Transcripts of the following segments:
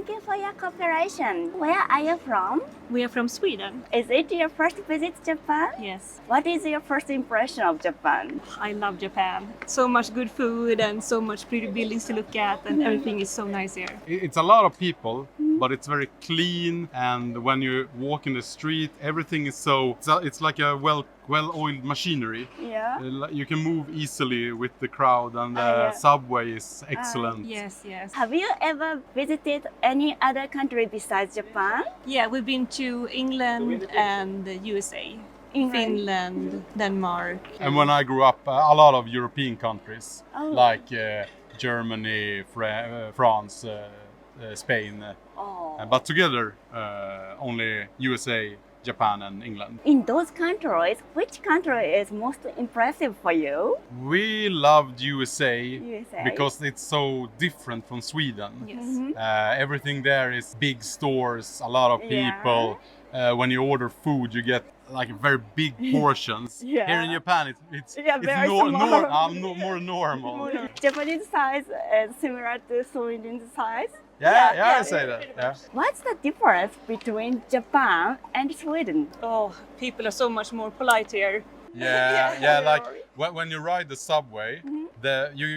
Thank you for your cooperation. Where are you from? We are from Sweden. Is it your first visit to Japan? Yes. What is your first impression of Japan? I love Japan. So much good food and so much pretty buildings to look at, and everything is so nice here. It's a lot of people, but it's very clean, and when you walk in the street, everything is it's like a well-oiled machinery. Yeah. You can move easily with the crowd, and the Yeah. subway is excellent. Yes. Have you ever visited any other country besides Japan? Yeah, we've been to England and the USA. Finland, Denmark. And when I grew up, a lot of European countries, Oh. like Germany, France, Spain, Oh. but together only USA, Japan and England. In those countries, which country is most impressive for you? We loved USA USA. because it's so different from Sweden. Yes. Everything there is big stores, a lot of people. When you order food, you get like very big portions. Yeah. Here in Japan, it's very small. more normal. Japanese size is similar to Sweden size. Yeah, I say that. Yeah. What's the difference between Japan and Sweden? Oh, people are so much more polite here. Yeah. Like when you ride the subway,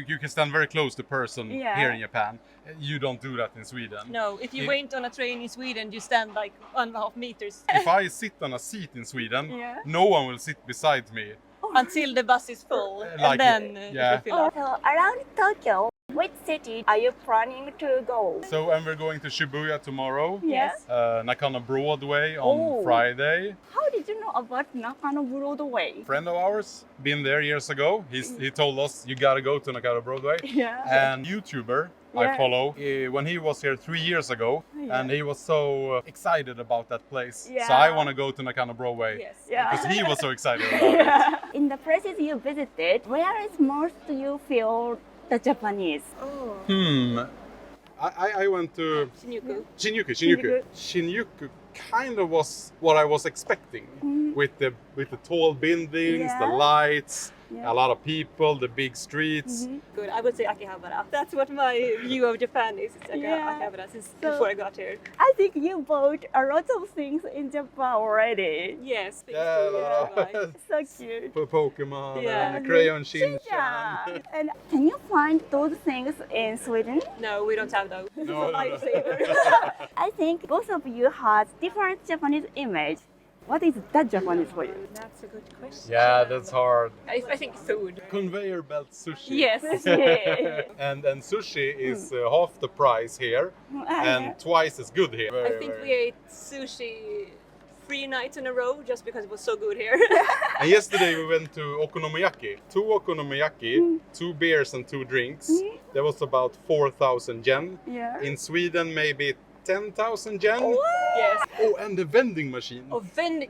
you can stand very close to the person here in Japan. You don't do that in Sweden. No, if you wait on a train in Sweden, you stand like 1.5 meters If I sit on a seat in Sweden, no one will sit beside me. until the bus is full, Like, and then it will fill up. So around Tokyo, which city are you planning to go? So, and we're going to Shibuya tomorrow. Yes. Nakano Broadway on Friday. How did you know about Nakano Broadway? Friend of ours, been there years ago. He told us you gotta go to Nakano Broadway. Yeah. And YouTuber I follow, when he was here 3 years ago, and he was so excited about that place. So I want to go to Nakano Broadway because he was so excited about it. In the places you visited, where is most you feel the Japanese? I went to Shinjuku. Shinjuku kind of was what I was expecting with the tall buildings, the lights, a lot of people, the big streets. Good. I would say Akihabara. That's what my view of Japan is. It's Akihabara since before I got here. I think you bought a lot of things in Japan already. Yes. So cute. Pokemon, Yeah. Crayon Shinchan. Yeah. And can you find those things in Sweden? No, we don't have those. This is No. a lifesaver. I think both of you have different Japanese image. What is that Japanese for you? That's a good question. Yeah, that's hard. I think food. Conveyor belt sushi. Yes. And sushi is half the price here and twice as good here. I think we ate sushi 3 nights in a row just because it was so good here. And yesterday we went to okonomiyaki. 2 okonomiyaki, 2 beers and 2 drinks. That was about 4,000 yen. Yeah. In Sweden, maybe 10,000 yen. Yes. Oh, and the vending machine. Oh,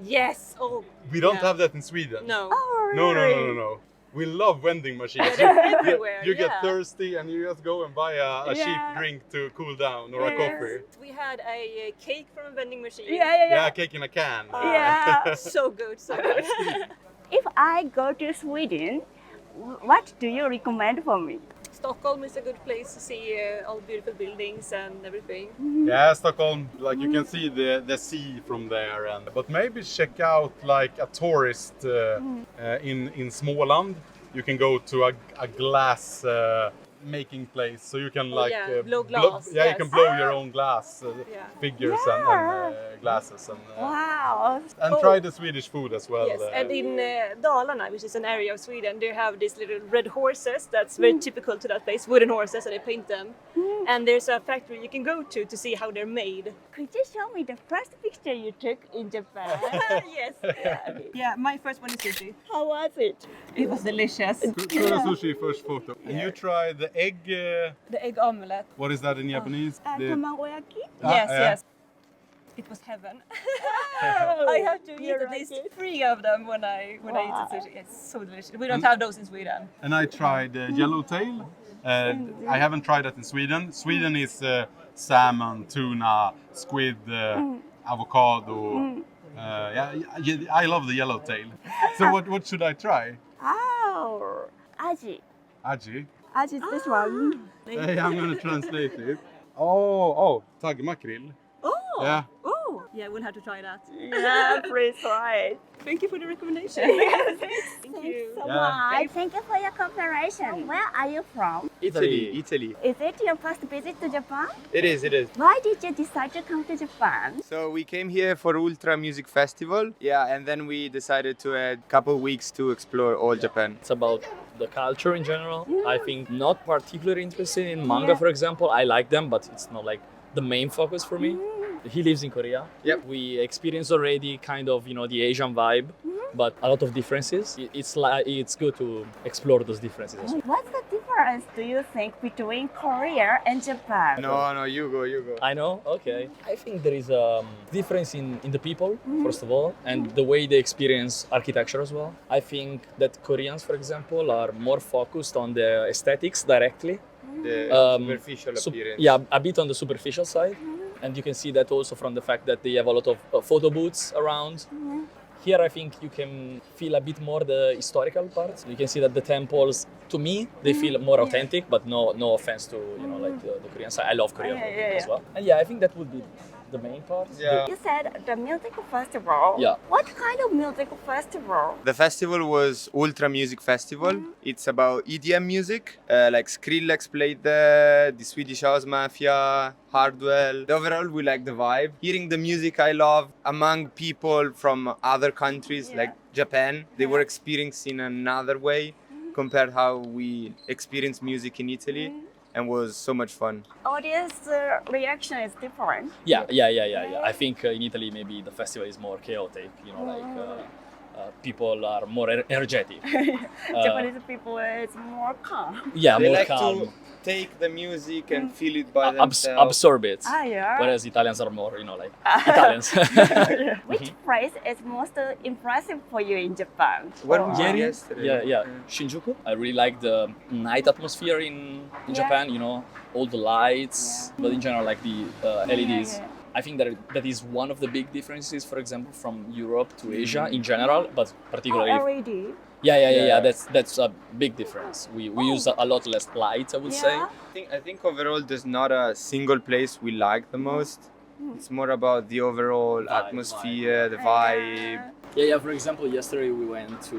yes. Oh. We don't have that in Sweden. No. Oh, really? No. We love vending machines. Everywhere. You get thirsty and you just go and buy a cheap drink to cool down or a coffee. We had a cake from a vending machine. Yeah, cake in a can. Yeah. So good, so good. If I go to Sweden, what do you recommend for me? Stockholm is a good place to see all beautiful buildings and everything. Yeah, Stockholm, like you can see the sea from there, but maybe check out like a tourist in Småland. You can go to a glass making place, so you can like blow glass. you can blow your own glass figures and glasses and try the Swedish food as well. Yes, and in Dalarna, which is an area of Sweden, they have these little red horses that's very typical to that place, wooden horses, and they paint them. And there's a factory you can go to see how they're made. Could you show me the first picture you took in Japan? Yes. Yeah, my first one is sushi. How was it? It was delicious. Kura sushi first photo. And you tried the egg. The egg omelette. What is that in Japanese? Tamagoyaki? Yes. It was heaven. I have to eat at least like 3 of them when I eat the sushi. It's so delicious. We don't have those in Sweden. And I tried yellowtail. I haven't tried that in Sweden. Sweden is salmon, tuna, squid, avocado. I love the yellowtail. So what should I try? Oh, aji. Aji. Aji is this one. Hey, I'm going to translate it. Tagg makrill. Oh! Yeah. Oh! Yeah, we'll have to try that. Yeah, please try it. Thank you for the recommendation. Thank you. you so Yeah. much. Thank you for your cooperation. Where are you from? Italy. Is it your first visit to Japan? It is. Why did you decide to come to Japan? So we came here for Ultra Music Festival. Yeah, and then we decided to add a couple weeks to explore all Japan. It's about the culture in general. I think not particularly interested in manga, for example. I like them, but it's not like the main focus for me. He lives in Korea. Yep. We experienced already kind of, the Asian vibe, but a lot of differences. It's good to explore those differences as well. What's the difference do you think between Korea and Japan? No, you go. I know, okay. I think there is a difference in the people, first of all, and the way they experience architecture as well. I think that Koreans, for example, are more focused on the aesthetics directly. The superficial Sup- appearance. yeah, a bit on the superficial side. And you can see that also from the fact that they have a lot of photo booths around. Here, I think you can feel a bit more the historical part. You can see that the temples, to me, they feel more authentic, but no offense to like the Korean side. I love Korean as well. And yeah, I think that would be the main part. Yeah. You said the music festival. Yeah. What kind of music festival? The festival was Ultra Music Festival. It's about EDM music. Like Skrillex played there, the Swedish House Mafia, Hardwell. Overall, we like the vibe. Hearing the music I love among people from other countries like Japan, they were experiencing another way compared how we experience music in Italy, and was so much fun. Audience reaction is different. Yeah. I think in Italy maybe the festival is more chaotic. People are more energetic. Japanese people is more calm. Yeah, They more like calm. to take the music and feel it by themselves. Absorb it. Yeah. Whereas Italians are more, Italians. Which place is most impressive for you in Japan? What Or- was Ieri? yesterday? Yeah. Shinjuku. I really like the night atmosphere in Japan, all the lights, but in general, like the LEDs. yeah. I think that is one of the big differences, for example, from Europe to Asia in general, but particularly. LED. Yeah. That's a big difference. We use a lot less light, I would say. Yeah. I think overall there's not a single place we like the most. It's more about the overall atmosphere, the vibe. Yeah. For example, yesterday we went to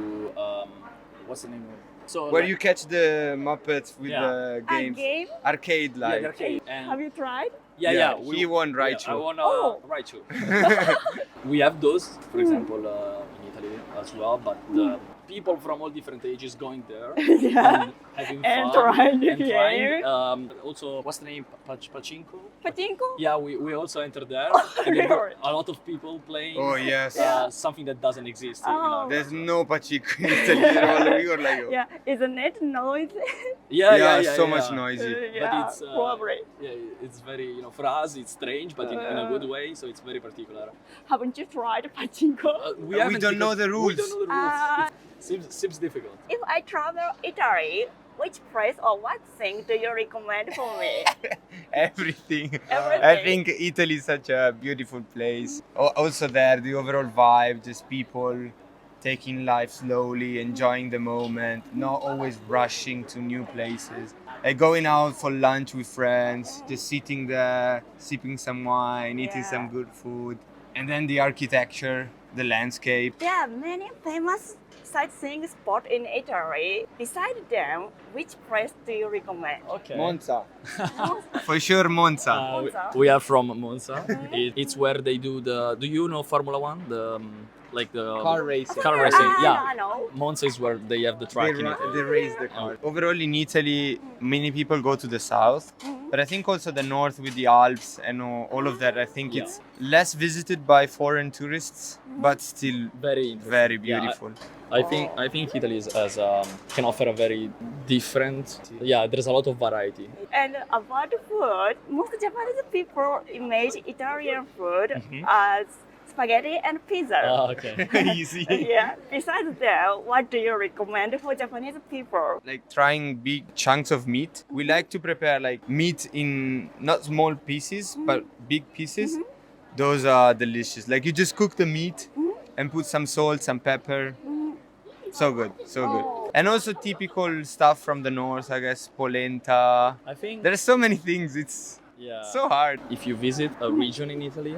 what's the name of it? So Where you catch the Muppets with the A games. game? Arcade yeah, like. the arcade. And Have you tried? yeah. He won I Raichu. won Oh. Raichu. We have those, for example, in Italy as well, but the people from all different ages going there and having And fun trying the and trying. game. Also, what's the name? Pachinko? Pachinko? Yeah, we also entered there. And there were a lot of people playing. Oh yes. Something that doesn't exist. Oh. There's no Pachinko in Italy. We were like, oh. Yeah, isn't it noisy? Yeah, so much noisy. Yeah, it's, probably. Yeah, it's very, for us it's strange, but in a good way, so it's very particular. Haven't you tried pachinko? We haven't don't know because the rules. We don't know the rules. Uh, Seems difficult. If I travel Italy, which place or what thing do you recommend for me? Everything. Everything. I think Italy is such a beautiful place. Also there, the overall vibe, just people taking life slowly, enjoying the moment, not always rushing to new places. Going out for lunch with friends, just sitting there, sipping some wine, eating Yeah. some good food. And then the architecture, the landscape. There are many famous sightseeing spots in Italy. Besides them, which place do you recommend? Okay. Monza. For sure, Monza. Monza. We are from Monza. It's where they do do you know Formula One? Car racing. Car racing, yeah. I know. Monza is where they have the track in Italy. They race the car. Overall in Italy, many people go to the south, but I think also the north with the Alps and all of that, I think Yeah. it's less visited by foreign tourists, but still Very interesting. very Yeah, beautiful. I think Italy can offer a very different. Yeah, there's a lot of variety. And about food, most Japanese people image Italian food Mm-hmm. as spaghetti and pizza. Okay. Easy. Yeah. Besides that, what do you recommend for Japanese people? Like trying big chunks of meat. We like to prepare like meat in not small pieces, but big pieces. Those are delicious. Like you just cook the meat and put some salt, some pepper. So good, so good. And also typical stuff from the north, I guess, polenta. I think There's so many things. It's Yeah. So hard. If you visit a region in Italy,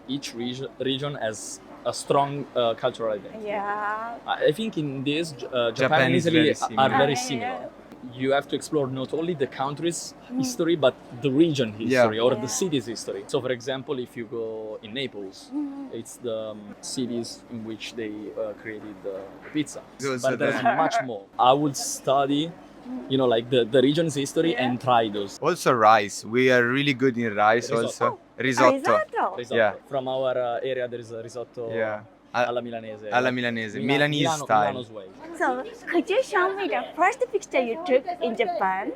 each region has a strong cultural identity. Yeah. I think in this, Japan Japan and is Italy very are similar. very Yeah. similar. You have to explore not only the country's history, but the region history or Yeah. the city's history. So, for example, if you go in Naples, it's the cities in which they created the pizza. Those But are there's the- much more. I would study, like the region's history and try those. Also rice. We are really good in rice Risotto. also. Risotto. Risotto. Risotto. Yeah. From our area, there is a risotto Yeah. alla milanese. Alla milanese. Milano- Milanese style. Milano's way. So, could you show me the first picture you took in Japan?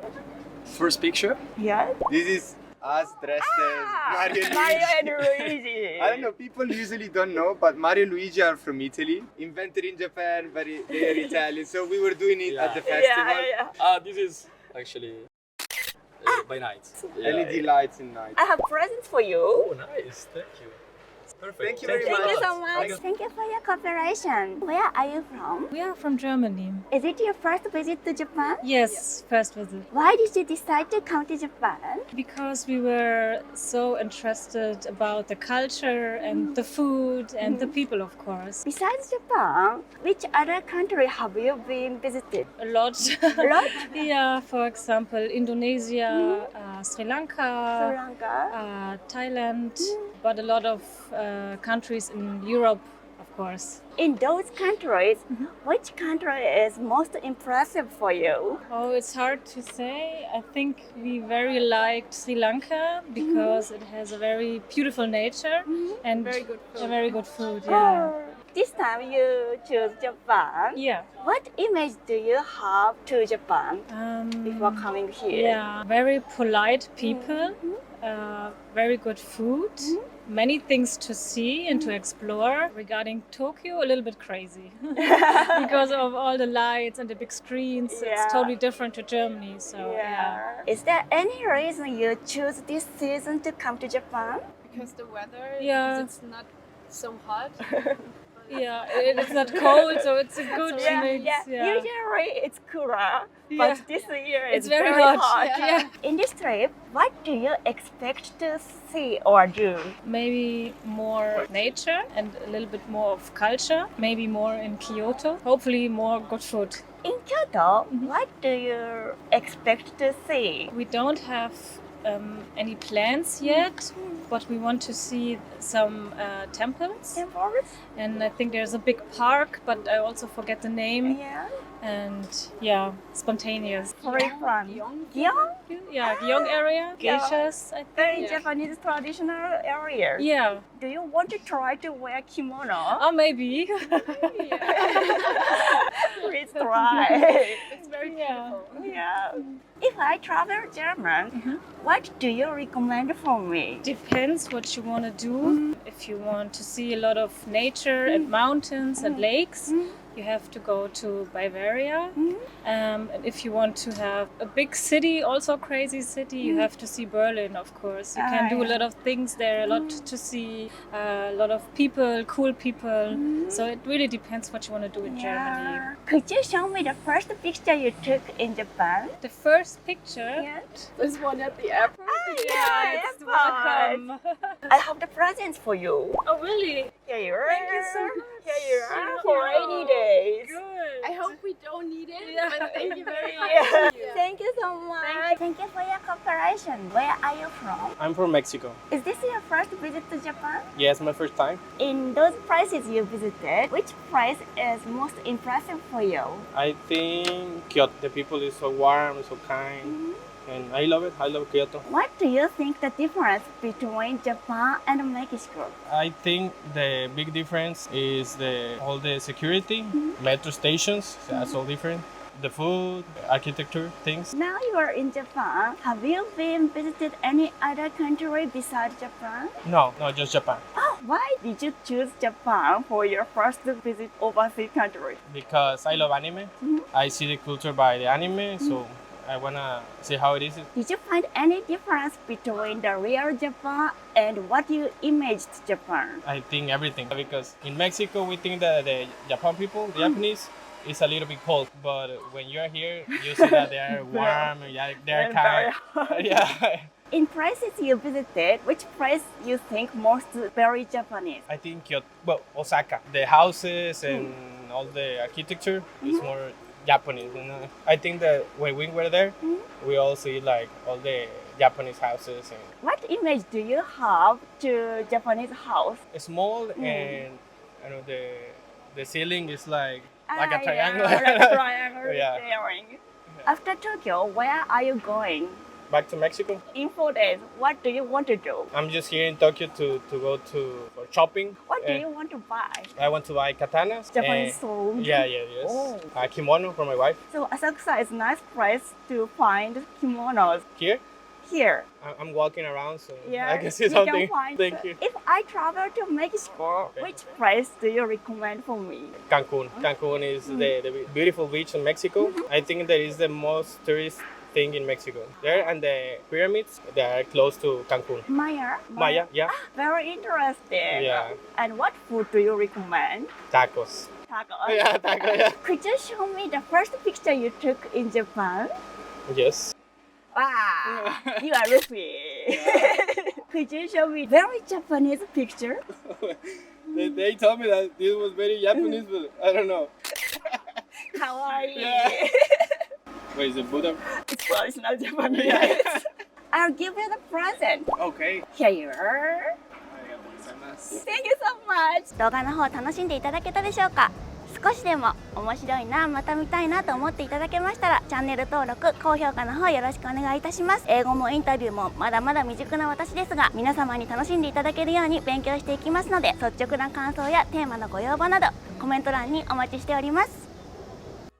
First picture. Yeah. This is us dressed as Mario and Mario Luigi. and Luigi. I don't know, people usually don't know, but Mario and Luigi are from Italy, invented in Japan, they are Italian. So we were doing it at the festival. Yeah. This is actually by night. LED lights in night. I have presents for you. Oh, nice. Thank you. Perfect. Thank you very Thank you much. so much. Thank you for your cooperation. Where are you from? We are from Germany. Is it your first visit to Japan? Yes, first visit. Why did you decide to come to Japan? Because we were so interested about the culture and the food and the people, of course. Besides Japan, which other country have you been visited? A lot. A lot? Yeah, for example, Indonesia, Sri Sri Lanka, Lanka. Thailand, but a lot of countries in Europe, of course. In those countries, which country is most impressive for you? Oh, it's hard to say. I think we very liked Sri Lanka because it has a very beautiful nature and Very good food. a very good food. Yeah. This time you choose Japan. Yeah. What image do you have to Japan before coming here? Yeah, very polite people, very good food, many things to see and to explore. Regarding Tokyo, a little bit crazy because of all the lights and the big screens. Yeah. It's totally different to Germany. So yeah. Is there any reason you choose this season to come to Japan? Because the weather, Yeah. because it's not so hot. Yeah, it's not cold, so it's a good mix. Yeah. Usually it's cooler, Yeah. but this year It's very hot. Yeah. In this trip, what do you expect to see or do? Maybe more nature and a little bit more of culture. Maybe more in Kyoto. Hopefully more good food. In Kyoto, what do you expect to see? We don't have any plans yet, but we want to see some temples. Temples? And I think there's a big park, but I also forget the name. Yeah. And yeah, spontaneous. Very fun. Gyeong? Yeah, Gyeong area, Yeah. geishas, I Very think. Japanese traditional area. Yeah, Do you want to try to wear kimono? or maybe. Please try. It's very Yeah. beautiful. Yeah. If I travel German, what do you recommend for me? Depends what you want to do. If you want to see a lot of nature and mountains and lakes, you have to go to Bavaria. And if you want to have a big city, also a crazy city, you have to see Berlin, of course. You can do a lot of things there, a lot to see, a lot of people, cool people. So it really depends what you want to do in Germany. Could you show me the first picture you took in Japan? The first picture. Yes. There's one at the airport. Yeah, it's welcome. I have the presents for you. Oh, really? Here you are. Thank you so much. Here you are Thank for you. rainy days. Good. I hope we don't need it, Yeah. but thank you very much. Yeah. Thank you so much. Thank you for your cooperation. Where are you from? I'm from Mexico. Is this your first visit to Japan? Yes, my first time. In those places you visited, which place is most impressive for you? I think Kyoto. The people is so warm, so kind, and I love it. I love Kyoto. What do you think the difference between Japan and Mexico? I think the big difference is all the security, metro stations are so different. The food, architecture, things. Now you are in Japan. Have you been visited any other country besides Japan? No, just Japan. Oh, why did you choose Japan for your first visit overseas country? Because I love anime. I see the culture by the anime, so I wanna see how it is. Did you find any difference between the real Japan and what you imaged Japan? I think everything. Because in Mexico, we think that the Japan people, the Japanese, is a little bit cold. But when you're here, you see that they are warm, and they're kind. Yeah. In places you visited, which place you think most very Japanese? I think Osaka. The houses and all the architecture is more Japanese. You know? I think that when we were there, we all see like all the Japanese houses and What image do you have to Japanese house? small and you know the ceiling is like a triangle. Yeah, like a triangle Yeah. ceiling. After Tokyo, where are you going? Back to Mexico. In 4 days, what do you want to do? I'm just here in Tokyo to go for shopping. What do And you want to buy? I want to buy katanas. Japanese and- sold. Yes. Oh. A kimono for my wife. So Asakusa is a nice place to find kimonos. Here, Here, I'm walking around, so yeah, I can see you something. can find. Thank you. If I travel to Mexico, Okay. which place do you recommend for me? Cancun. Cancun is the beautiful beach in Mexico. I think that is the most tourist thing in Mexico. There and the pyramids, they are close to Cancun. Maya. Yeah. Very interesting. Yeah. And what food do you recommend? Tacos. Tacos. Yeah, taco, yeah. Could you show me the first picture you took in Japan? Yes. Wow, you are lucky. Could you show me very Japanese picture? They told me that this was very Japanese, but I don't know. Kawaii. Yeah. Wait, is it Buddha? It's not Japanese. Yeah. I'll give you the present. Okay. Here you are. Thank you so much. 動画の方楽しんでいただけたでしょうか。少しでも面白いな、また見たいなと思っていただけましたらチャンネル登録、高評価の方よろしくお願いいたします。英語もインタビューもまだまだ未熟な私ですが、皆様に楽しんでいただけるように勉強していきますので、率直な感想やテーマのご要望などコメント欄にお待ちしております。